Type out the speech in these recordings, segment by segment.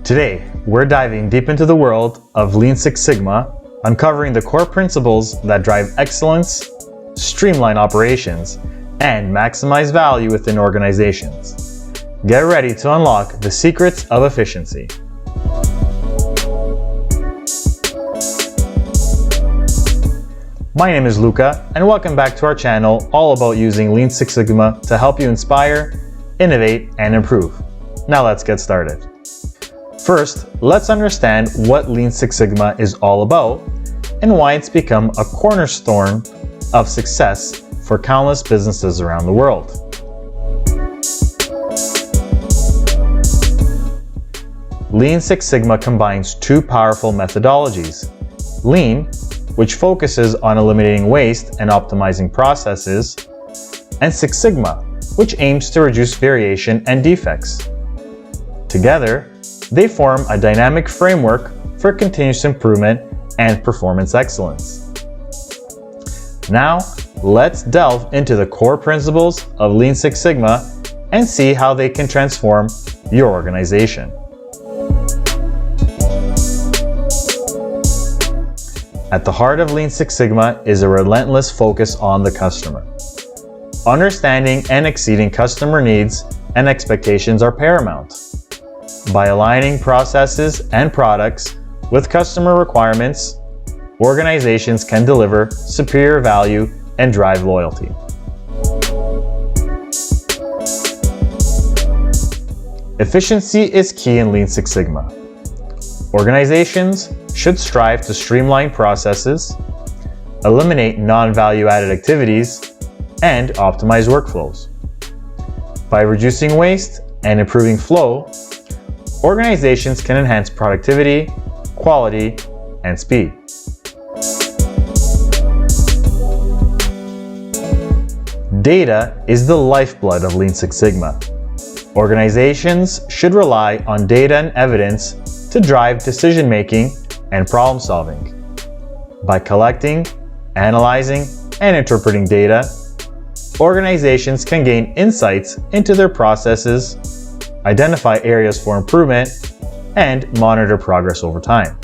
Today, we're diving deep into the world of Lean Six Sigma, uncovering the core principles that drive excellence, streamline operations, and maximize value within organizations. Get ready to unlock the secrets of efficiency. My name is Luca, and welcome back to our channel all about using Lean Six Sigma to help you inspire, innovate, and improve. Now let's get started. First, let's understand what Lean Six Sigma is all about and why it's become a cornerstone of success for countless businesses around the world. Lean Six Sigma combines two powerful methodologies: Lean, which focuses on eliminating waste and optimizing processes, and Six Sigma, which aims to reduce variation and defects. Together, they form a dynamic framework for continuous improvement and performance excellence. Now, let's delve into the core principles of Lean Six Sigma and see how they can transform your organization. At the heart of Lean Six Sigma is a relentless focus on the customer. Understanding and exceeding customer needs and expectations are paramount. By aligning processes and products with customer requirements, organizations can deliver superior value and drive loyalty. Efficiency is key in Lean Six Sigma. Organizations should strive to streamline processes, eliminate non-value-added activities, and optimize workflows. By reducing waste and improving flow, organizations can enhance productivity, quality, and speed. Data is the lifeblood of Lean Six Sigma. Organizations should rely on data and evidence to drive decision-making and problem-solving. By collecting, analyzing, and interpreting data, organizations can gain insights into their processes, identify areas for improvement, and monitor progress over time.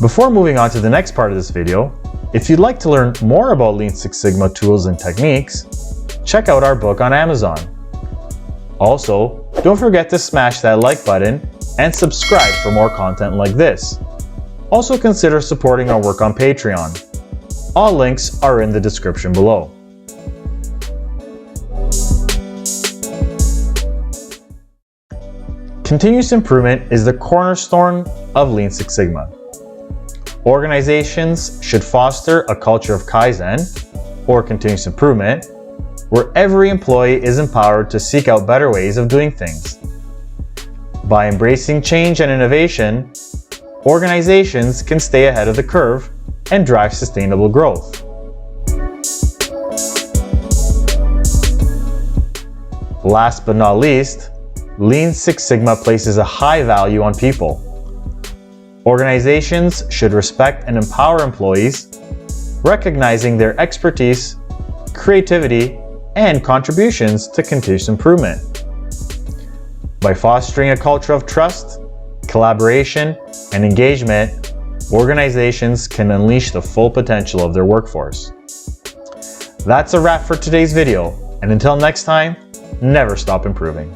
Before moving on to the next part of this video, if you'd like to learn more about Lean Six Sigma tools and techniques, check out our book on Amazon. Also, don't forget to smash that like button and subscribe for more content like this. Also consider supporting our work on Patreon. All links are in the description below. Continuous improvement is the cornerstone of Lean Six Sigma. Organizations should foster a culture of Kaizen, or continuous improvement, where every employee is empowered to seek out better ways of doing things. By embracing change and innovation, organizations can stay ahead of the curve and drive sustainable growth. Last but not least, Lean Six Sigma places a high value on people. Organizations should respect and empower employees, recognizing their expertise, creativity, and contributions to continuous improvement. By fostering a culture of trust, collaboration, and engagement, organizations can unleash the full potential of their workforce. That's a wrap for today's video, and until next time, never stop improving.